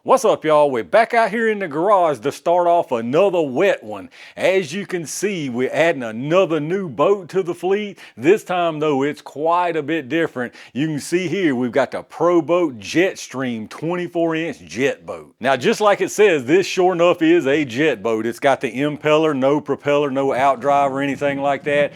What's up, y'all? We're back out here in the garage to start off another wet one. As you can see, we're adding another new boat to the fleet. This time though, it's quite a bit different. You can see here, we've got the ProBoat Jetstream 24-inch jet boat. Now, just like it says, this sure enough is a jet boat. It's got the impeller, no propeller, no outdrive or anything like that.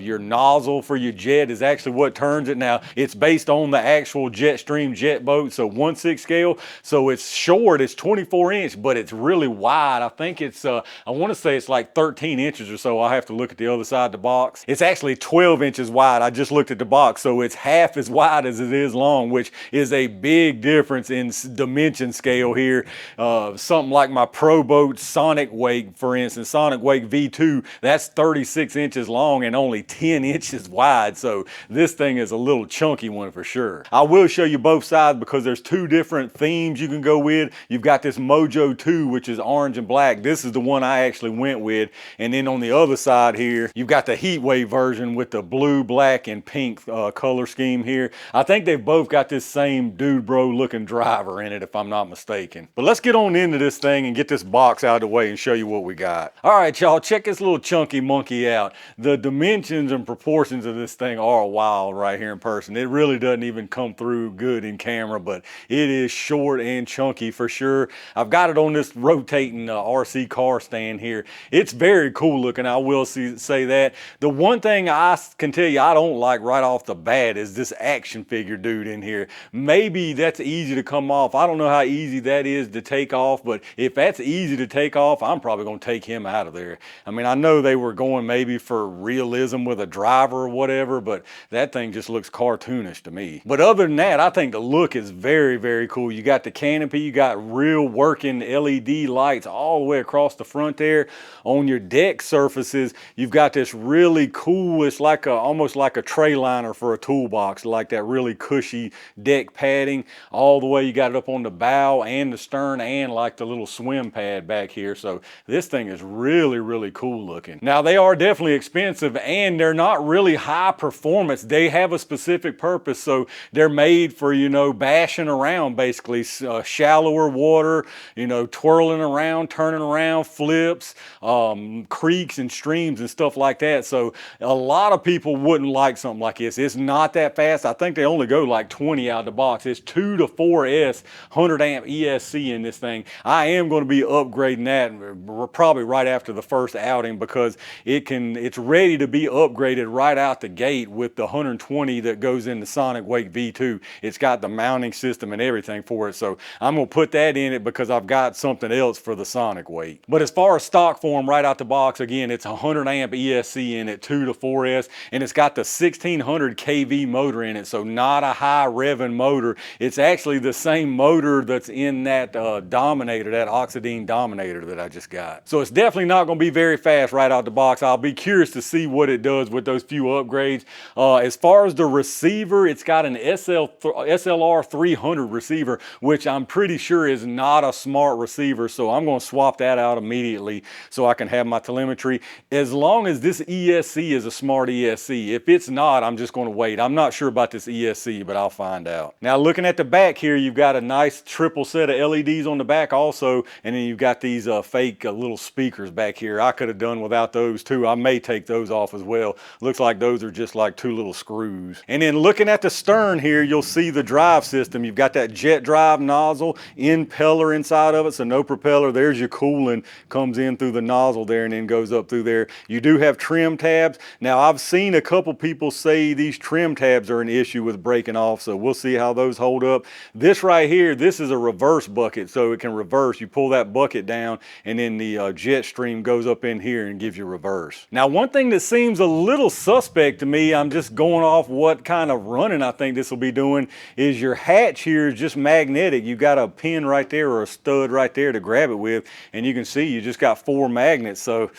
Your nozzle for your jet is actually what turns it. Now, it's based on the actual Jetstream jet boat, so 1/6 scale. So it's short, it's 24-inch, but it's really wide. I think it's, I want to say it's like 13 inches or so. I'll have to look at the other side of the box. It's actually 12 inches wide. I just looked at the box, so it's half as wide as it is long, which is a big difference in dimension scale here. Something like my ProBoat Sonic Wake, for instance, Sonic Wake V2, that's 36 inches long and only 10 inches wide. So this thing is a little chunky one for sure. I will show you both sides because there's two different themes you can go with. You've got this Mojo 2, which is orange and black. This is the one I actually went with. And then on the other side here, you've got the Heatwave version with the blue, black, and pink color scheme here. I think they've both got this same dude bro looking driver in it, if I'm not mistaken. But let's get on into this thing and get this box out of the way and show you what we got. All right, y'all, check this little chunky monkey out. The dimensions and proportions of this thing are wild right here in person. It really doesn't even come through good in camera, but it is short and chunky for sure. I've got it on this rotating RC car stand here. It's very cool looking, I will say that. The one thing I can tell you I don't like right off the bat is this action figure dude in here. Maybe that's easy to come off. I don't know how easy that is to take off, but if that's easy to take off, I'm probably going to take him out of there. I mean, I know they were going maybe for realism with a driver or whatever, but that thing just looks cartoonish to me. But other than that, I think the look is very, very cool. You got the canopy, you got real working LED lights all the way across the front there. On your deck surfaces, you've got this really cool, it's like almost like a tray liner for a toolbox, like that really cushy deck padding. All the way you got it up on the bow and the stern and like the little swim pad back here. So this thing is really, really cool looking. Now, they are definitely expensive and they're not really high performance. They have a specific purpose. So they're made for, you know, bashing around basically, shallower water, you know, twirling around, turning around, flips, creeks and streams and stuff like that. So a lot of people wouldn't like something like this. It's not that fast. I think they only go like 20 out of the box. It's 2 to 4S 100 amp ESC in this thing. I am going to be upgrading that probably right after the first outing because it's ready to be upgraded right out the gate with the 120 that goes in the Sonic Wake V2. It's got the mounting system and everything for it. So I'm going to put that in it because I've got something else for the Sonic Wake. But as far as stock form right out the box, again, it's 100 amp ESC in it, 2 to 4S, and it's got the 1600 kV motor in it. So not a high revving motor. It's actually the same motor that's in that Dominator, that Oxidine Dominator that I just got. So it's definitely not going to be very fast right out the box. I'll be curious to see what it does with those few upgrades. As far as the receiver, it's got an SLR 300 receiver, which I'm pretty sure is not a smart receiver. So I'm going to swap that out immediately so I can have my telemetry. As long as this ESC is a smart ESC. If it's not, I'm just going to wait. I'm not sure about this ESC, but I'll find out. Now, looking at the back here, you've got a nice triple set of LEDs on the back also, and then you've got these fake little speakers back here. I could have done without those too. I may take those off as well. Looks like those are just like two little screws. And then looking at the stern here, you'll see the drive system. You've got that jet drive nozzle, impeller inside of it, so no propeller. There's your coolant, comes in through the nozzle there and then goes up through there. You do have trim tabs. Now, I've seen a couple people say these trim tabs are an issue with breaking off, so we'll see how those hold up. This right here, this is a reverse bucket, so it can reverse. You pull that bucket down and then the jet stream goes up in here and gives you reverse. Now, one thing that seems a little suspect to me, I'm just going off what kind of running I think this will be doing, is your hatch here is just magnetic. You've got a pin right there or a stud right there to grab it with, and you can see you just got 4 magnets. So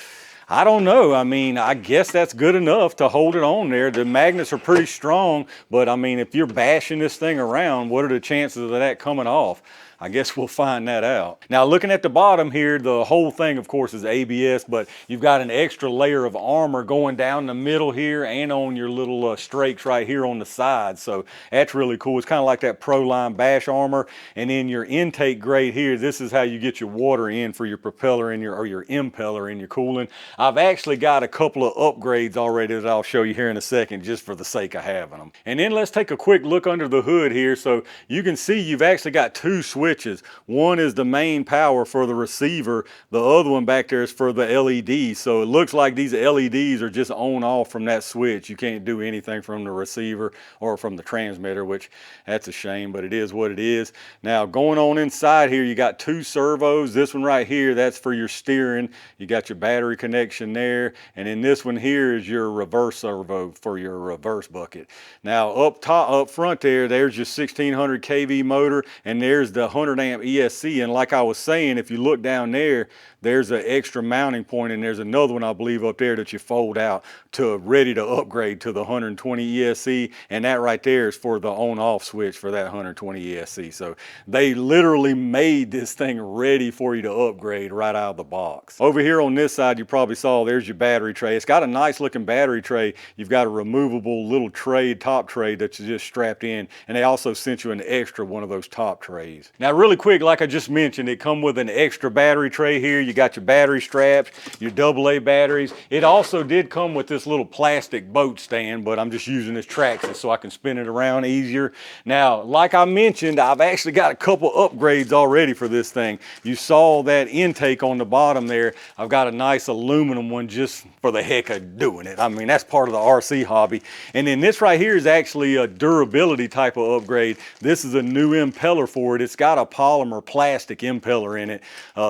I don't know. I mean, I guess that's good enough to hold it on there. The magnets are pretty strong, but I mean, if you're bashing this thing around, what are the chances of that coming off? I guess we'll find that out. Now looking at the bottom here, the whole thing of course is ABS, but you've got an extra layer of armor going down the middle here and on your little strakes right here on the side. So that's really cool. It's kind of like that Pro-Line bash armor. And then your intake grate here, this is how you get your water in for your propeller and your impeller and your cooling. I've actually got a couple of upgrades already that I'll show you here in a second, just for the sake of having them. And then let's take a quick look under the hood here. So you can see you've actually got two switches. One is the main power for the receiver. The other one back there is for the LED. So it looks like these LEDs are just on off from that switch. You can't do anything from the receiver or from the transmitter, which that's a shame, but it is what it is. Now going on inside here, you got two servos. This one right here, that's for your steering. You got your battery connection there. And then this one here is your reverse servo for your reverse bucket. Now up front there's your 1600 kV motor, and there's the 100 amp ESC. And like I was saying, if you look down there, there's an extra mounting point, and there's another one I believe up there that you fold out to ready to upgrade to the 120 ESC, and that right there is for the on-off switch for that 120 ESC. So they literally made this thing ready for you to upgrade right out of the box. Over here on this side, you probably saw there's your battery tray. It's got a nice looking battery tray. You've got a removable little tray, top tray that you just strapped in, and they also sent you an extra one of those top trays. Now really quick, like I just mentioned, it come with an extra battery tray here. You got your battery straps, your AA batteries. It also did come with this little plastic boat stand, but I'm just using this traction so I can spin it around easier. Now, like I mentioned, I've actually got a couple upgrades already for this thing. You saw that intake on the bottom there. I've got a nice aluminum one just for the heck of doing it. I mean, that's part of the RC hobby. And then this right here is actually a durability type of upgrade. This is a new impeller for it. It's got a polymer plastic impeller in it.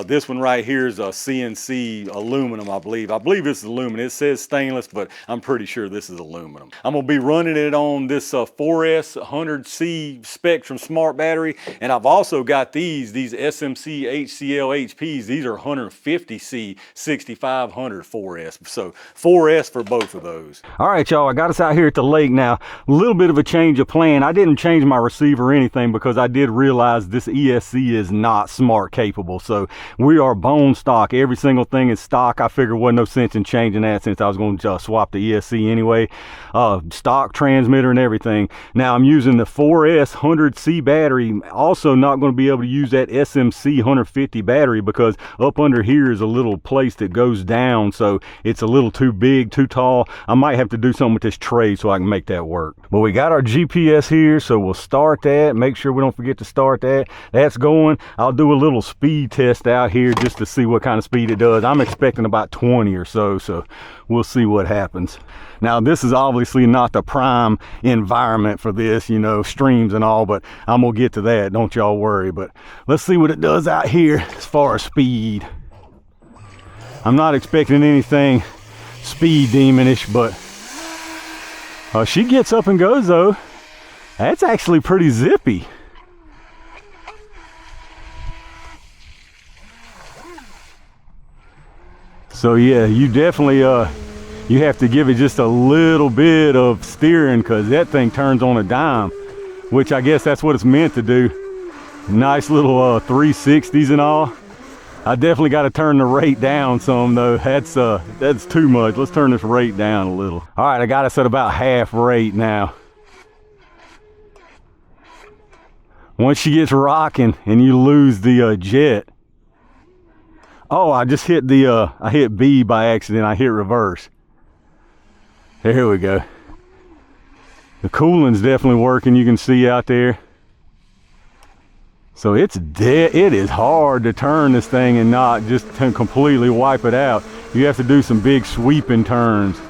This one right here is a CNC aluminum, I believe. I believe it's aluminum. It says stainless, but I'm pretty sure this is aluminum. I'm gonna be running it on this 4S 100C Spectrum Smart battery, and I've also got these SMC HCL HPs. These are 150C 6500 4S. So 4S for both of those. All right, y'all, I got us out here at the lake now. A little bit of a change of plan. I didn't change my receiver or anything because I did realize this ESC is not smart capable. So we are bone stock. Every single thing is stock. I figured wasn't no sense in changing that since I was going to swap the ESC anyway. Stock transmitter and everything. Now I'm using the 4S 100C battery. Also not going to be able to use that SMC 150 battery because up under here is a little place that goes down, so it's a little too big, too tall. I might have to do something with this tray so I can make that work. But we got our GPS here, so we'll start that. Make sure we don't forget to start that. That's going. I'll do a little speed test out here just to see what kind of speed it does. I'm expecting about 20 or so, so we'll see what happens. Now this is obviously not the prime environment for this, you know, streams and all, but I'm gonna get to that, don't y'all worry. But let's see what it does out here as far as speed. I'm not expecting anything speed demonish, but she gets up and goes though. That's actually pretty zippy. So yeah, you definitely you have to give it just a little bit of steering because that thing turns on a dime, which I guess that's what it's meant to do. Nice little 360s and all. I definitely got to turn the rate down some though. That's too much. Let's turn this rate down a little. All right, I got us at about half rate now. Once she gets rocking and you lose the jet. Oh, I just hit I hit B by accident. I hit reverse. There we go. The cooling's definitely working, you can see out there. So it's dead. It is hard to turn this thing and not just completely wipe it out. You have to do some big sweeping turns.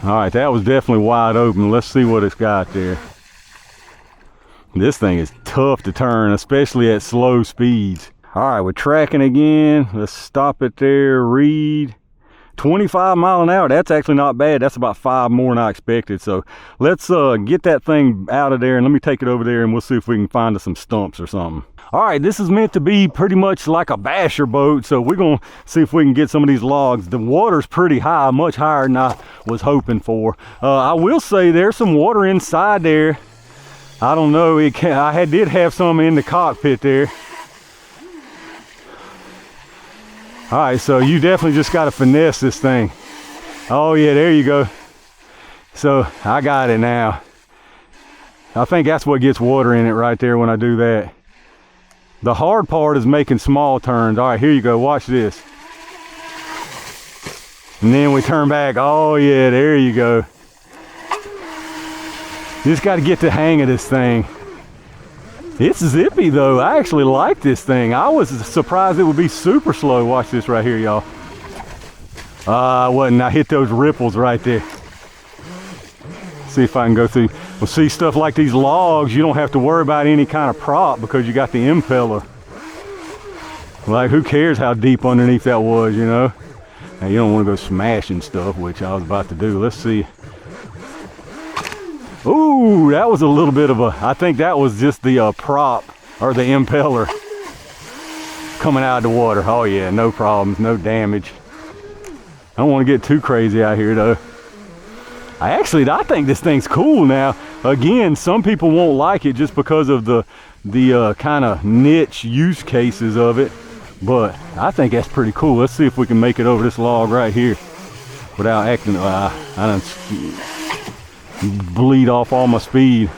All right, that was definitely wide open. Let's see what it's got there. This thing is tough to turn, especially at slow speeds. All right, we're tracking again. Let's stop it there, read. 25 miles an hour, that's actually not bad. That's about 5 more than I expected. So let's get that thing out of there and let me take it over there and we'll see if we can find us some stumps or something. All right, this is meant to be pretty much like a basher boat, so we're gonna see if we can get some of these logs. The water's pretty high, much higher than I was hoping for. I will say there's some water inside there. I don't know, I did have some in the cockpit there. All right, so you definitely just got to finesse this thing. Oh yeah, there you go. So I got it now. I think that's what gets water in it right there when I do that. The hard part is making small turns. All right, here you go, watch this. And then we turn back. Oh yeah, there you go. You just got to get the hang of this thing. It's zippy though. I actually like this thing. I was surprised it would be super slow. Watch this right here, y'all. I wasn't. I hit those ripples right there. See if I can go through. Well, see, stuff like these logs, you don't have to worry about any kind of prop because you got the impeller. Like, who cares how deep underneath that was, you know? Now, you don't want to go smashing stuff, which I was about to do. Let's see. Ooh, that was a little bit of a, I think that was just the prop or the impeller coming out of the water. Oh yeah, no problems, no damage. I don't want to get too crazy out here though. I think this thing's cool now. Again, some people won't like it just because of the kind of niche use cases of it, but I think that's pretty cool. Let's see if we can make it over this log right here without acting, I done bleed off all my speed.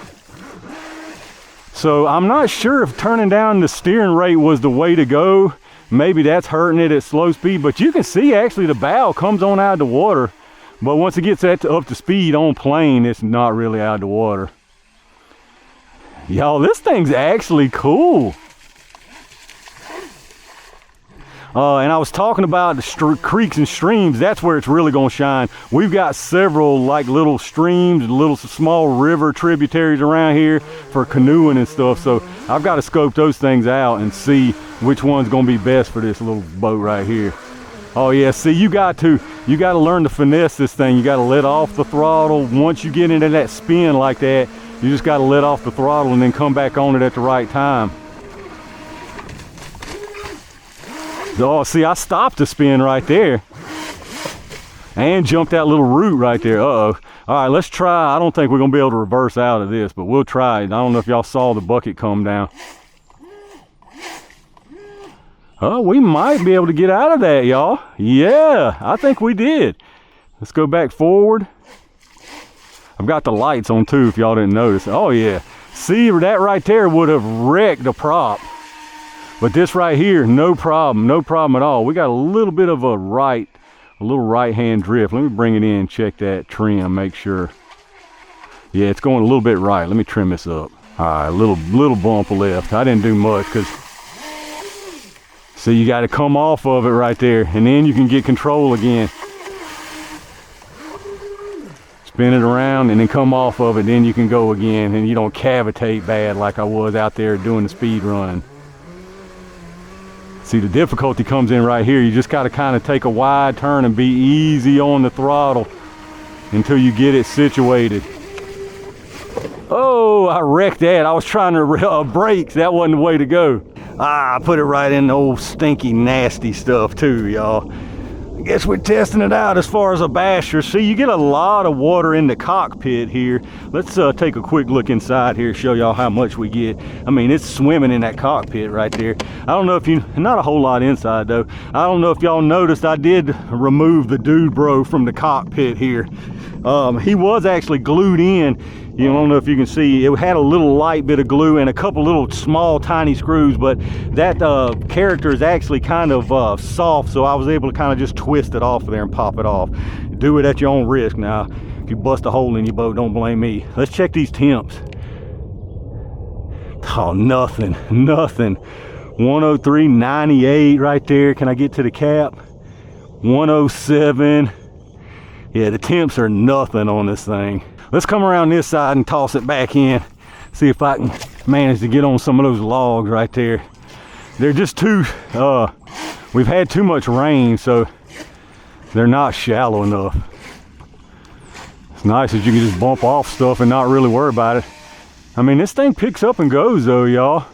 So I'm not sure if turning down the steering rate was the way to go. Maybe that's hurting it at slow speed, but you can see actually the bow comes on out of the water. But once it gets up to speed on plane, it's not really out of the water. Y'all, this thing's actually cool. And I was talking about the creeks and streams. That's where it's really gonna shine. We've got several like little streams, little small river tributaries around here for canoeing and stuff. So I've got to scope those things out and see which one's gonna be best for this little boat right here. Oh yeah, see, you got to learn to finesse this thing. You got to let off the throttle. Once you get into that spin like that, you just got to let off the throttle and then come back on it at the right time. Oh, see, I stopped the spin right there and jumped that little root right there. Uh-oh. All right, let's try. I don't think we're gonna be able to reverse out of this, but we'll try it. I don't know if y'all saw the bucket come down. Oh, we might be able to get out of that, y'all. Yeah, I think we did. Let's go back forward. I've got the lights on too, if y'all didn't notice. Oh yeah, see, that right there would have wrecked the prop. But this right here, no problem at all. We got a little bit of a little right-hand drift. Let me bring it in, check that trim, make sure. Yeah, it's going a little bit right. Let me trim this up. All right, little bump left. I didn't do much because, so you got to come off of it right there, and then you can get control again. Spin it around and then come off of it, then you can go again, and you don't cavitate bad like I was out there doing the speed run. See, the difficulty comes in right here. You just got to kind of take a wide turn and be easy on the throttle until you get it situated. Oh, I wrecked that. I was trying to brake. That wasn't the way to go. I put it right in the old stinky, nasty stuff too, y'all. I guess we're testing it out as far as a basher. See, you get a lot of water in the cockpit here. Let's take a quick look inside here, show y'all how much we get. I mean, it's swimming in that cockpit right there. I don't know if you, not a whole lot inside though. I don't know if y'all noticed, I did remove the dude bro from the cockpit here. He was actually glued in. You don't know if you can see, it had a little light bit of glue and a couple little small tiny screws, but that character is actually kind of soft, so I was able to kind of just twist it off of there and pop it off. Do it at your own risk. Now, if you bust a hole in your boat, don't blame me. Let's check these temps. Oh, nothing. 103.98 right there. Can I get to the cap? 107. Yeah, the temps are nothing on this thing. Let's come around this side and toss it back in. See if I can manage to get on some of those logs right there. They're just too, we've had too much rain, so they're not shallow enough. It's nice that you can just bump off stuff and not really worry about it. I mean, this thing picks up and goes though, y'all.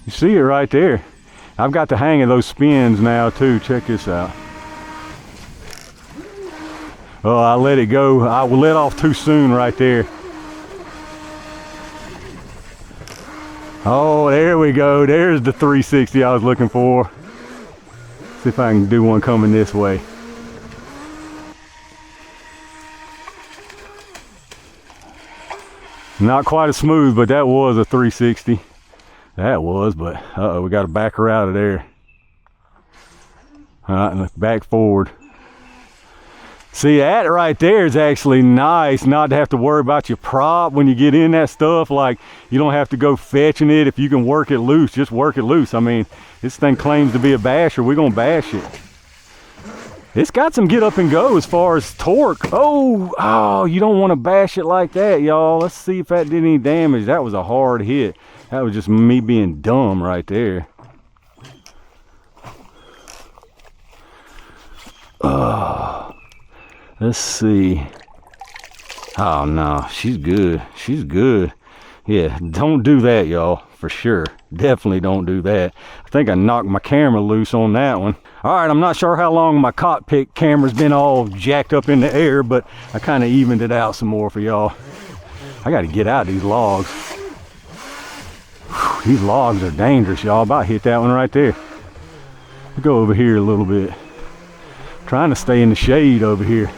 You see it right there. I've got the hang of those spins now too. Check this out. Oh, I let it go. I let off too soon right there. Oh, there we go. There's the 360 I was looking for. See if I can do one coming this way. Not quite as smooth, but that was a 360. That was, but uh-oh, we got to back her out of there. All right, look back forward. See, that right there is actually nice, not to have to worry about your prop when you get in that stuff. Like, you don't have to go fetching it. If you can work it loose, just work it loose. I mean, this thing claims to be a basher. We're gonna bash it. It's got some get up and go as far as torque. Oh, you don't want to bash it like that, y'all. Let's see if that did any damage. That was a hard hit. That was just me being dumb right there. Let's see. Oh no, she's good. She's good. Yeah, don't do that, y'all, for sure. Definitely don't do that. I think I knocked my camera loose on that one. All right, I'm not sure how long my cockpit camera's been all jacked up in the air, but I kind of evened it out some more for y'all. I got to get out of these logs. Whew, these logs are dangerous, y'all. About hit that one right there. I'll go over here a little bit. Trying to stay in the shade over here.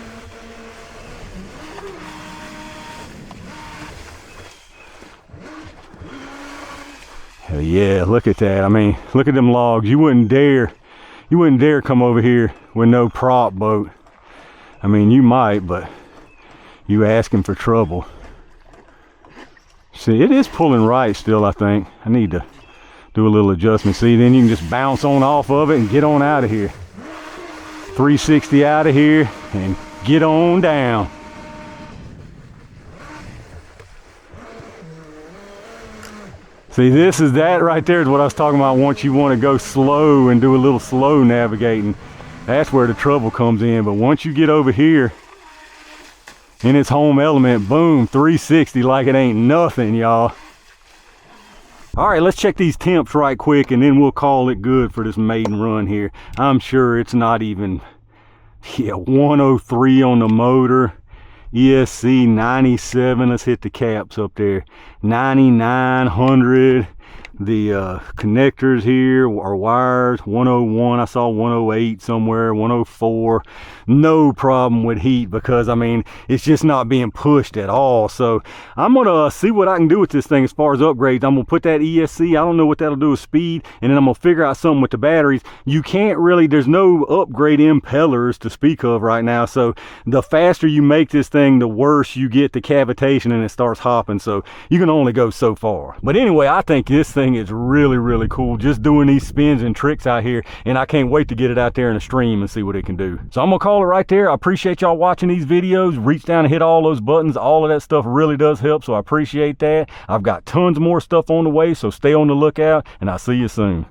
Hell yeah, look at that. I mean, look at them logs. You wouldn't dare come over here with no prop boat. I mean, you might, but you asking for trouble. See, it is pulling right still, I think. I need to do a little adjustment. See, then you can just bounce on off of it and get on out of here. 360 out of here and get on down. See, this is that right there is what I was talking about. Once you want to go slow and do a little slow navigating, that's where the trouble comes in. But once you get over here in its home element, boom, 360 like it ain't nothing, y'all. All right, let's check these temps right quick and then we'll call it good for this maiden run here. I'm sure it's not even, 103 on the motor. ESC 97, let's hit the caps up there. 9900. The connectors here are wires. 101, I saw 108 somewhere, 104. No problem with heat because I mean it's just not being pushed at all. So I'm gonna see what I can do with this thing as far as upgrades. I'm gonna put that ESC, I don't know what that'll do with speed, and then I'm gonna figure out something with the batteries. You can't really, there's no upgrade impellers to speak of right now, so the faster you make this thing, the worse you get the cavitation and it starts hopping. So you can only go so far. But anyway, I think this thing is really cool, just doing these spins and tricks out here, and I can't wait to get it out there in the stream and see what it can do. So I'm gonna call it right there. I appreciate y'all watching these videos. Reach down and hit all those buttons. All of that stuff really does help, so I appreciate that. I've got tons more stuff on the way, so stay on the lookout, and I'll see you soon.